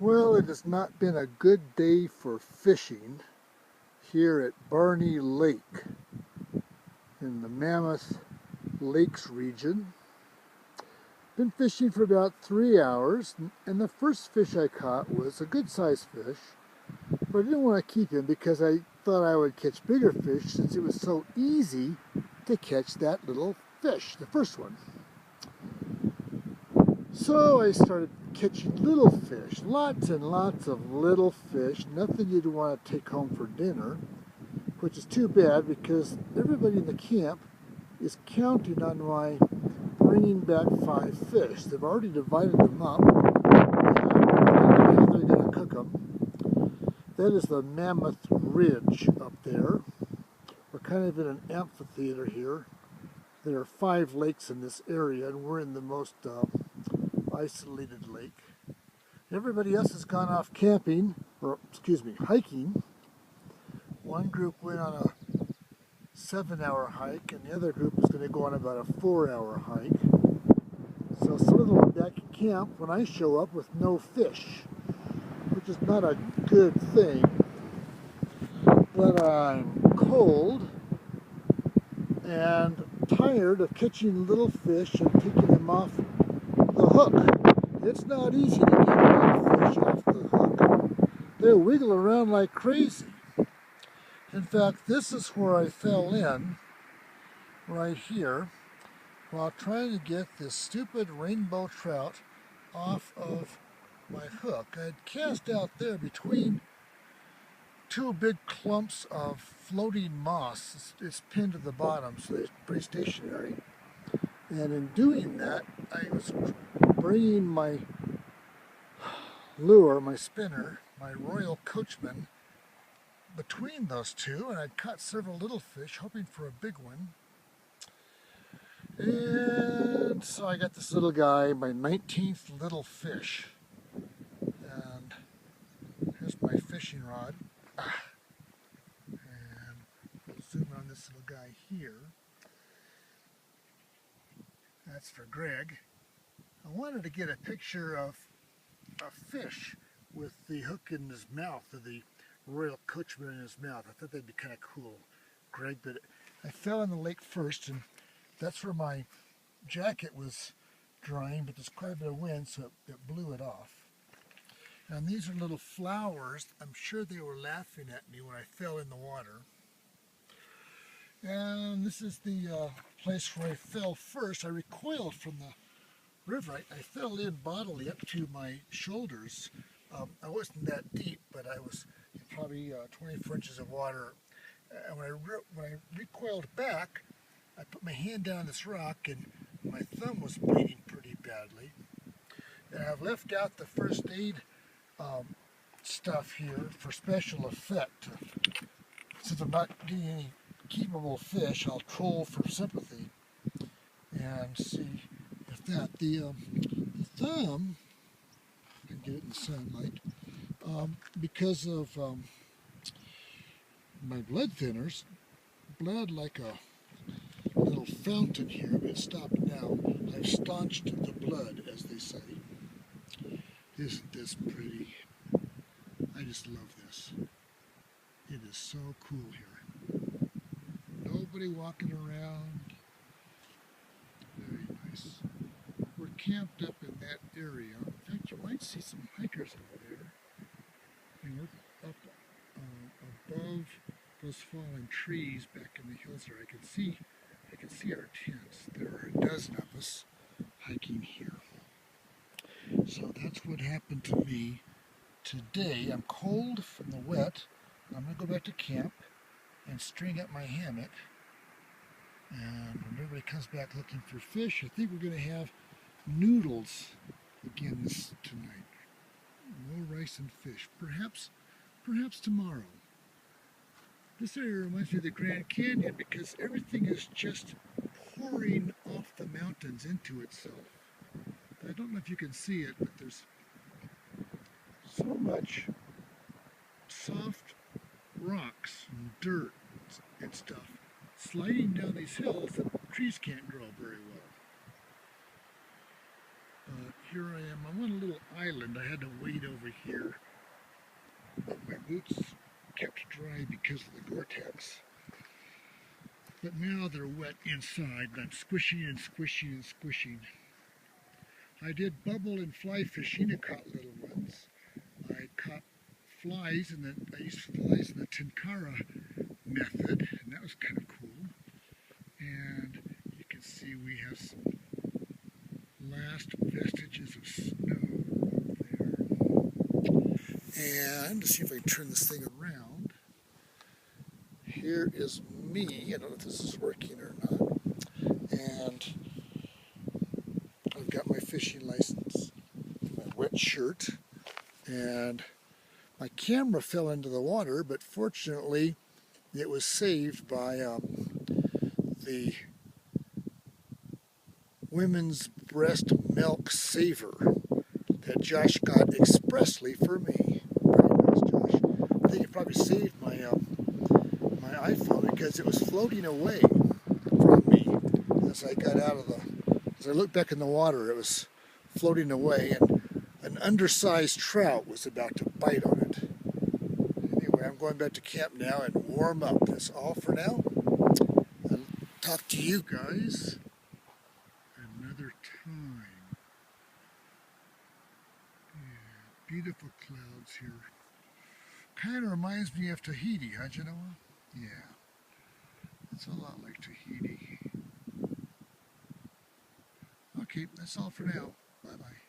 Well, it has not been a good day for fishing here at Barney Lake in the Mammoth Lakes region. Been fishing for about 3 hours, and the first fish I caught was a good sized fish, but I didn't want to keep him because I thought I would catch bigger fish since it was so easy to catch that little fish, the first one. So I started catching little fish, lots and lots of little fish, nothing you'd want to take home for dinner, which is too bad because everybody in the camp is counting on my bringing back 5 fish. They've already divided them up, and they're going to cook them. That is the Mammoth Ridge up there. We're kind of in an amphitheater here. There are 5 lakes in this area, and we're in the most isolated lake. Everybody else has gone off camping, or excuse me, hiking. One group went on a 7-hour hike, and the other group was going to go on about a 4-hour hike. So some of them are back at camp when I show up with no fish, which is not a good thing. But I'm cold and tired of catching little fish and taking them off the hook. It's not easy to get little fish off the hook. They wiggle around like crazy. In fact, this is where I fell in, right here, while trying to get this stupid rainbow trout off of my hook. I had cast out there between 2 big clumps of floating moss. It's pinned to the bottom, so it's pretty stationary. And in doing that, I was bringing my lure, my spinner, my Royal Coachman, between those 2, and I'd caught several little fish, hoping for a big one. And so I got this little guy, my 19th little fish. And here's my fishing rod. And we'll zoom on this little guy here. That's for Greg. I wanted to get a picture of a fish with the hook in his mouth, or the Royal Coachman in his mouth. I thought that'd be kind of cool, Greg, but I fell in the lake first, and that's where my jacket was drying, but there's quite a bit of wind, so it blew it off. And these are little flowers. I'm sure they were laughing at me when I fell in the water. And this is the place where I fell first. I recoiled from the river. I fell in bodily up to my shoulders. I wasn't that deep, but I was probably 24 inches of water. And when I recoiled back, I put my hand down this rock, and my thumb was bleeding pretty badly. And I've left out the first aid stuff here for special effect. Since I'm not getting any keepable fish, I'll troll for sympathy and see if that. The thumb, I can get it in the sunlight, because of my blood thinners, bled like a little fountain here, but it stopped now. I've staunched the blood, as they say. Isn't this pretty? I just love this. It is so cool here. Nobody walking around. Very nice. We're camped up in that area. In fact, you might see some hikers over there. And we're up above those fallen trees back in the hills there. I can see our tents. There are a dozen of us hiking here. So that's what happened to me today. I'm cold from the wet. I'm going to go back to camp and string up my hammock. And when everybody comes back looking for fish, I think we're going to have noodles again tonight. No rice and fish. Perhaps tomorrow. This area reminds me of the Grand Canyon because everything is just pouring off the mountains into itself. I don't know if you can see it, but there's so much soft rocks and dirt and stuff sliding down these hills that trees can't grow very well. here I am. I'm on a little island. I had to wade over here. But my boots kept dry because of the Gore-Tex. But now they're wet inside, and I'm squishing and squishing and squishing. I did bubble and fly fishing. I caught little ones. I caught flies, and I used flies in the Tenkara method, and that was kind of cool. And you can see we have some last vestiges of snow there. And to see if I can turn this thing around, here is me. I don't know if this is working or not. And I've got my fishing license, my wet shirt, and my camera fell into the water, but fortunately it was saved by the women's breast milk saver that Josh got expressly for me. Very nice, Josh. I think it probably saved my my iPhone because it was floating away from me as I got out of as I looked back in the water. It was floating away, and an undersized trout was about to bite on it. Anyway, I'm going back to camp now and warm up. That's all for now. I'll talk to you guys another time. Yeah, beautiful clouds here. Kind of reminds me of Tahiti, huh, Genoa? Yeah, it's a lot like Tahiti. Okay, that's all for now. Bye-bye.